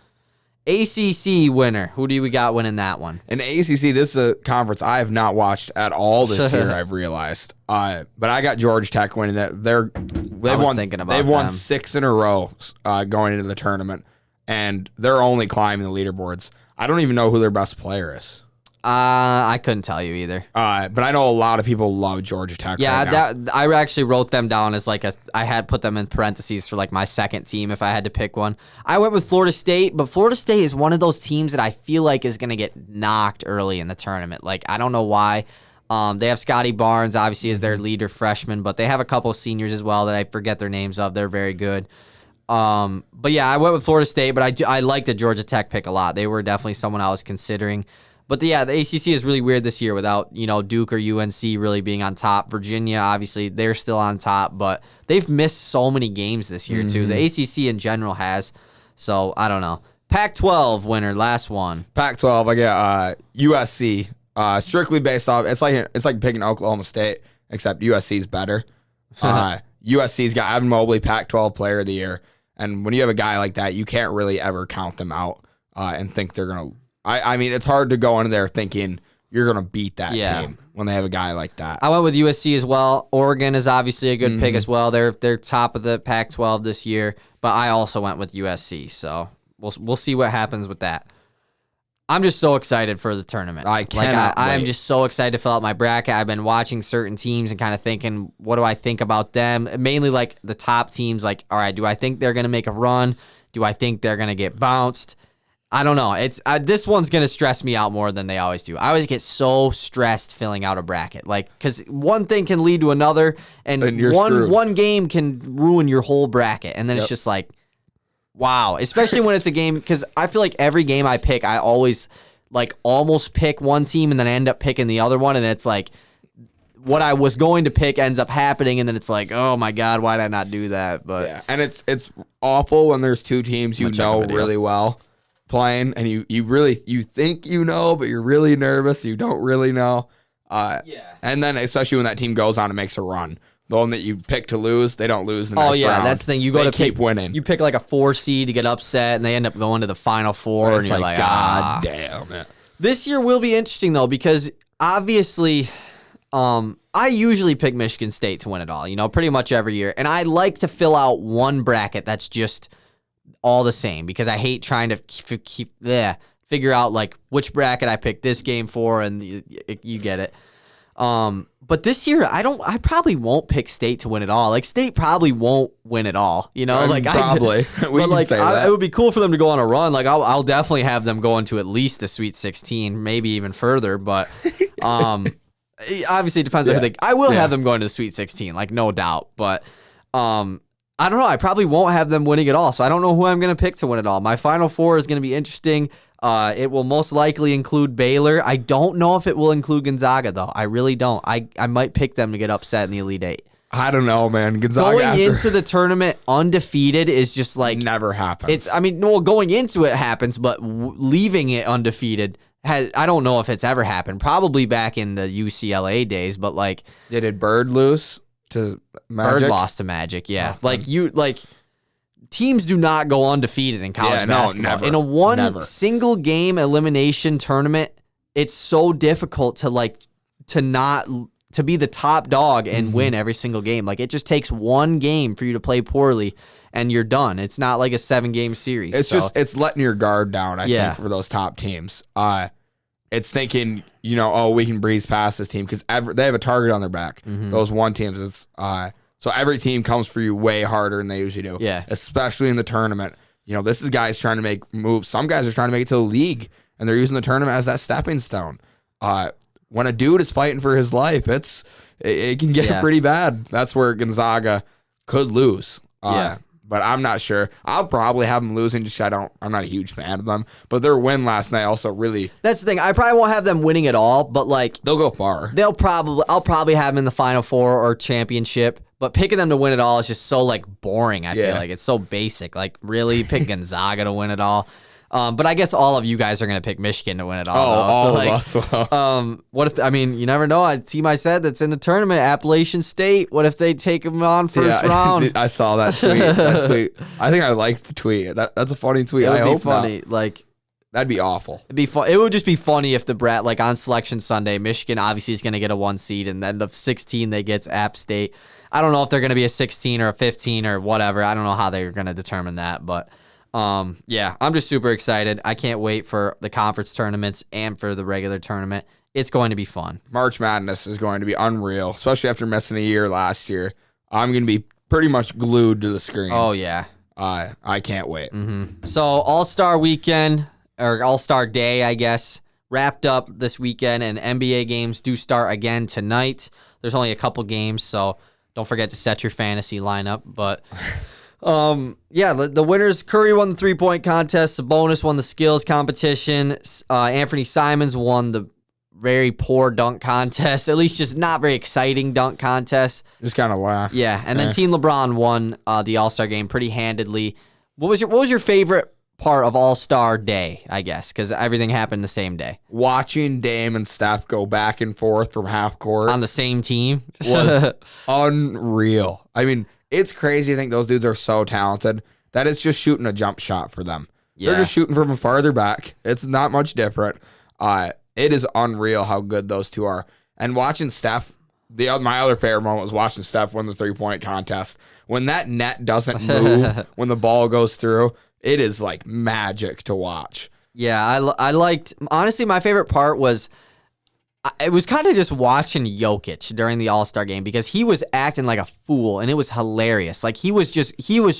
ACC winner. Who do we got winning that one?
In ACC, this is a conference I have not watched at all this year, I've realized. But I got Georgia Tech winning that. They've won 6 in a row going into the tournament, and they're only climbing the leaderboards. I don't even know who their best player is.
I couldn't tell you either.
But I know a lot of people love Georgia Tech.
Yeah,
right now.
I actually wrote them down as like I had put them in parentheses for like my second team if I had to pick one. I went with Florida State, but Florida State is one of those teams that I feel like is going to get knocked early in the tournament. Like, I don't know why. They have Scotty Barnes, obviously, as their leader freshman, but they have a couple of seniors as well that I forget their names of. They're very good. But yeah, I went with Florida State, but I like the Georgia Tech pick a lot. They were definitely someone I was considering. But the ACC is really weird this year without, Duke or UNC really being on top. Virginia, obviously, they're still on top, but they've missed so many games this year, too. The ACC in general has. So, I don't know. Pac-12 winner, last one.
Pac-12, I get USC. Strictly based off, it's like picking Oklahoma State, except USC's better. USC's got Evan Mobley, Pac-12 Player of the Year. And when you have a guy like that, you can't really ever count them out and think they're going to... I mean, it's hard to go into there thinking you're going to beat that team when they have a guy like that.
I went with USC as well. Oregon is obviously a good pick as well. They're top of the Pac-12 this year, but I also went with USC, so we'll see what happens with that. I'm just so excited for the tournament. I'm just so excited to fill out my bracket. I've been watching certain teams and kind of thinking, what do I think about them? Mainly like the top teams, like, all right, do I think they're going to make a run? Do I think they're going to get bounced? I don't know. This one's going to stress me out more than they always do. I always get so stressed filling out a bracket. Like, because one thing can lead to another, and one game can ruin your whole bracket. And then it's just like, wow. Especially when it's a game, because I feel like every game I pick, I always like almost pick one team and then I end up picking the other one. And it's like, what I was going to pick ends up happening, and then it's like, oh my God, why did I not do that? But
yeah, and it's awful when there's two teams you know really well playing, and you think you know, but you're really nervous. You don't really know. And then especially when that team goes on and makes a run, the one that you pick to lose, they don't lose the next round.
That's the thing. You go to
keep winning.
You pick like a 4 seed to get upset, and they end up going to the Final Four, and you're like,
God damn it.
This year will be interesting though, because obviously, I usually pick Michigan State to win it all. Pretty much every year, and I like to fill out one bracket that's just all the same, because I hate trying to figure out like which bracket I picked this game for, and you get it. But this year I probably won't pick State to win it all. Like, State probably won't win it all,
probably.
It would be cool for them to go on a run. Like, I'll definitely have them going to at least the Sweet 16, maybe even further, but obviously it depends on who I will have them going to the Sweet 16, like, no doubt, but I don't know. I probably won't have them winning it all, so I don't know who I'm going to pick to win it all. My Final Four is going to be interesting. It will most likely include Baylor. I don't know if it will include Gonzaga, though. I really don't. I might pick them to get upset in the Elite Eight.
I don't know, man. Gonzaga
going into the tournament undefeated is just like...
never happens.
Going into it happens, but leaving it undefeated... I don't know if it's ever happened. Probably back in the UCLA days, but like...
Did Bird lose to Magic?
Bird lost to Magic, yeah. Teams do not go undefeated in college basketball.
Never,
in a single game elimination tournament, it's so difficult to be the top dog and win every single game. Like, it just takes one game for you to play poorly and you're done. It's not like a 7-game series.
It's letting your guard down, I think, for those top teams. It's thinking, we can breeze past this team because they have a target on their back. Those one teams, so every team comes for you way harder than they usually do.
Yeah.
Especially in the tournament. This is guys trying to make moves. Some guys are trying to make it to the league, and they're using the tournament as that stepping stone. When a dude is fighting for his life, it can get pretty bad. That's where Gonzaga could lose. But I'm not sure. I'll probably have them losing just because I'm not a huge fan of them. But their win last night also really...
That's the thing. I probably won't have them winning it all, but like...
they'll go far.
I'll probably have them in the Final Four or championship. But picking them to win it all is just so like boring, I feel like. It's so basic. Like, really pick Gonzaga to win it all. But I guess all of you guys are going to pick Michigan to win it all.
All of us will.
What if, you never know. A team I said that's in the tournament, Appalachian State, what if they take them on first round?
I saw that tweet. I think I liked the tweet. That's a funny tweet.
It would
be
hope funny. Not. Like,
that'd be awful.
It'd be fun. It would just be funny if on Selection Sunday, Michigan obviously is going to get a 1 seed, and then the 16 they get's App State. I don't know if they're going to be a 16 or a 15 or whatever. I don't know how they're going to determine that, but Yeah, I'm just super excited. I can't wait for the conference tournaments and for the regular tournament. It's going to be fun.
March Madness is going to be unreal, especially after missing a year last year. I'm going to be pretty much glued to the screen.
Oh, yeah.
I can't wait.
So All-Star Weekend, or All-Star Day, I guess, wrapped up this weekend, and NBA games do start again tonight. There's only a couple games, so don't forget to set your fantasy lineup. But yeah, the winners, Curry won the three-point contest. Sabonis won the skills competition. Anthony Simons won the very poor dunk contest, at least just not very exciting dunk contest.
Just kind of laugh.
Yeah, and then Team LeBron won the All-Star game pretty handedly. What was your favorite part of All-Star Day, I guess, because everything happened the same day?
Watching Dame and Steph go back and forth from half court
On the same team?
was unreal. I mean, it's crazy to think those dudes are so talented that it's just shooting a jump shot for them.
Yeah.
They're just shooting from farther back. It's not much different. It is unreal how good those two are. And watching Steph, my other favorite moment was watching Steph win the three-point contest. When that net doesn't move, when the ball goes through, it is like magic to watch.
Yeah, I liked, honestly, my favorite part was, it was kind of just watching Jokic during the All-Star game because he was acting like a fool, and it was hilarious. Like, he was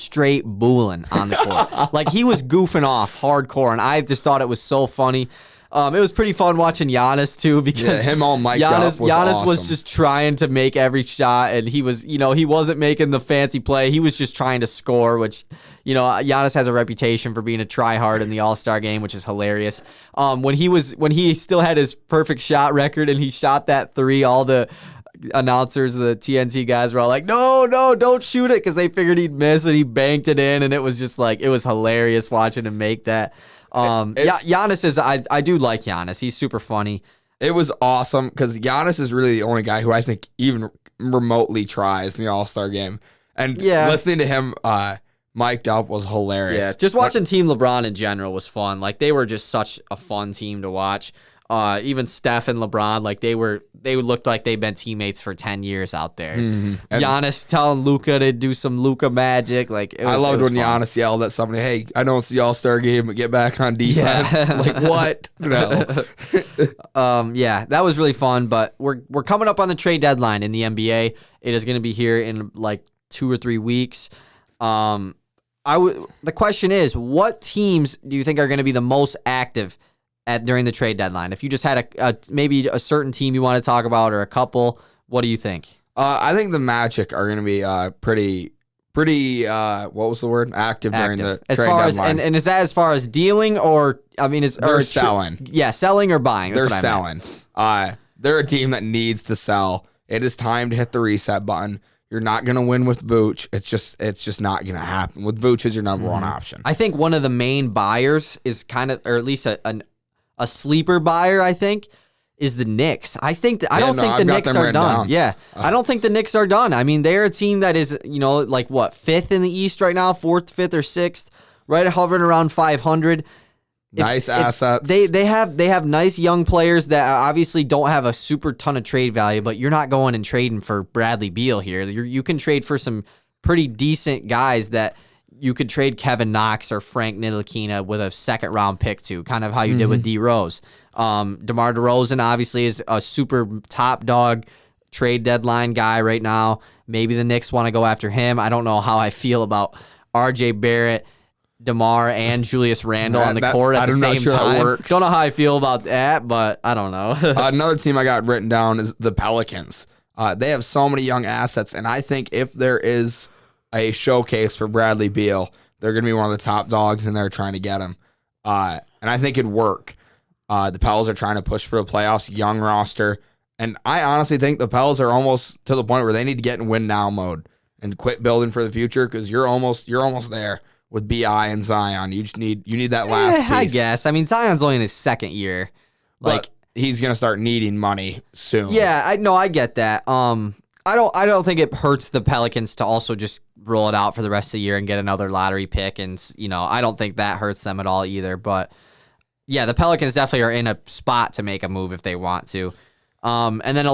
straight booling on the court. Like, he was goofing off hardcore, and I just thought it was so funny. It was pretty fun watching Giannis too because
him all mic'd up was
Giannis
awesome.
was just trying to make every shot, and he was, he wasn't making the fancy play. He was just trying to score, which, Giannis has a reputation for being a try-hard in the All-Star game, which is hilarious. When he still had his perfect shot record and he shot that three, all the announcers, the TNT guys were all like, no, don't shoot it, because they figured he'd miss, and he banked it in, and it was just like, it was hilarious watching him make that. Giannis is, I do like Giannis. He's super funny.
It was awesome because Giannis is really the only guy who I think even remotely tries in the All-Star game. And listening to him mic'd up was hilarious.
Yeah, just watching Team LeBron in general was fun. Like, they were just such a fun team to watch. Even Steph and LeBron, like they looked like they'd been teammates for 10 years out there. Mm-hmm. Giannis telling Luka to do some Luka magic. Like,
I loved when Giannis yelled at somebody, "Hey, I know it's the All-Star game, but get back on defense." Yeah. Like, what? No.
Yeah, that was really fun. But we're coming up on the trade deadline in the NBA. It is going to be here in like 2 or 3 weeks. The question is, what teams do you think are going to be the most active during the trade deadline? If you just had maybe a certain team you want to talk about, or a couple, what do you think?
I think the Magic are going to be pretty what was the word? Active during the
as
trade
far
deadline.
As and is that as far as dealing, or
they're selling?
Yeah, selling or buying.
They're selling. They're a team that needs to sell. It is time to hit the reset button. You're not going to win with Vooch. It's just not going to happen. With Vooch as your number one option.
I think one of the main buyers is kind of, or at least a sleeper buyer, I think, is the Knicks. I think I don't think the Knicks are done. Yeah, I don't think the Knicks are done. I mean, they're a team that is, like what, 5th in the East right now, 4th, 5th, or 6th, right, hovering around 500.
Nice assets.
They have nice young players that obviously don't have a super ton of trade value, but you're not going and trading for Bradley Beal here. You can trade for some pretty decent guys that you could trade Kevin Knox or Frank Ntilikina with a 2nd-round pick to, kind of how you did with D Rose. DeMar DeRozan obviously is a super top dog trade deadline guy right now. Maybe the Knicks want to go after him. I don't know how I feel about RJ Barrett, DeMar, and Julius Randle on the court at the same time. Works. Don't know how I feel about that, but I don't know.
Another team I got written down is the Pelicans. They have so many young assets, and I think if there is a showcase for Bradley Beal, they're going to be one of the top dogs in there trying to get him. And I think it'd work. The Pels are trying to push for the playoffs, young roster. And I honestly think the Pels are almost to the point where they need to get in win now mode and quit building for the future, because you're almost there with BI and Zion. You need that last piece.
I guess. I mean, Zion's only in his 2nd year.
But he's going to start needing money soon.
Yeah, I get that. I don't think it hurts the Pelicans to also just roll it out for the rest of the year and get another lottery pick, and I don't think that hurts them at all either. But yeah, the Pelicans definitely are in a spot to make a move if they want to. And then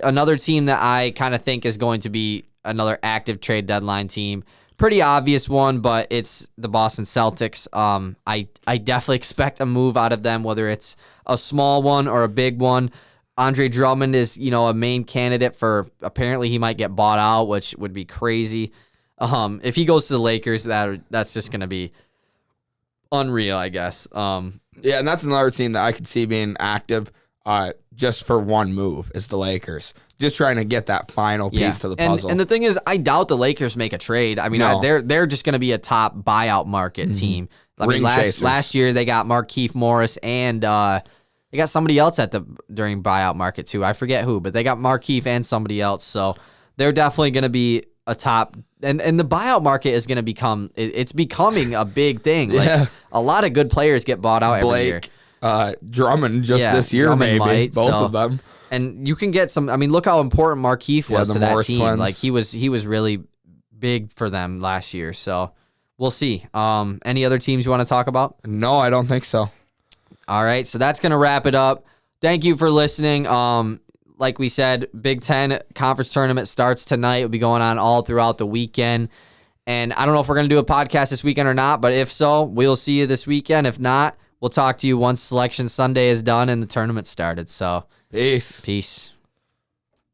another team that I kind of think is going to be another active trade deadline team, pretty obvious one, but it's the Boston Celtics. I definitely expect a move out of them, whether it's a small one or a big one. Andre Drummond is, a main candidate for, apparently he might get bought out, which would be crazy. If he goes to the Lakers, that's just going to be unreal, I guess.
Yeah, and that's another team that I could see being active just for one move is the Lakers. Just trying to get that final piece to the puzzle.
And the thing is, I doubt the Lakers make a trade. I mean, they're just going to be a top buyout market team. I mean, last year they got Markieff Morris and they got somebody else during buyout market too. I forget who, but they got Markieff and somebody else. So they're definitely going to be a top. And the buyout market is going to it's becoming a big thing. Like a lot of good players get bought out every year.
Drummond this year,
Drummond
maybe both of them.
And you can get some. I mean, look how important Markieff was to that
Morris
team.
twins.
Like he was really big for them last year. So we'll see. Any other teams you want to talk about?
No, I don't think so.
All right, so that's gonna wrap it up. Thank you for listening. Like we said, Big Ten conference tournament starts tonight. It'll be going on all throughout the weekend. And I don't know if we're gonna do a podcast this weekend or not, but if so, we'll see you this weekend. If not, we'll talk to you once Selection Sunday is done and the tournament started. So
Peace.
Peace.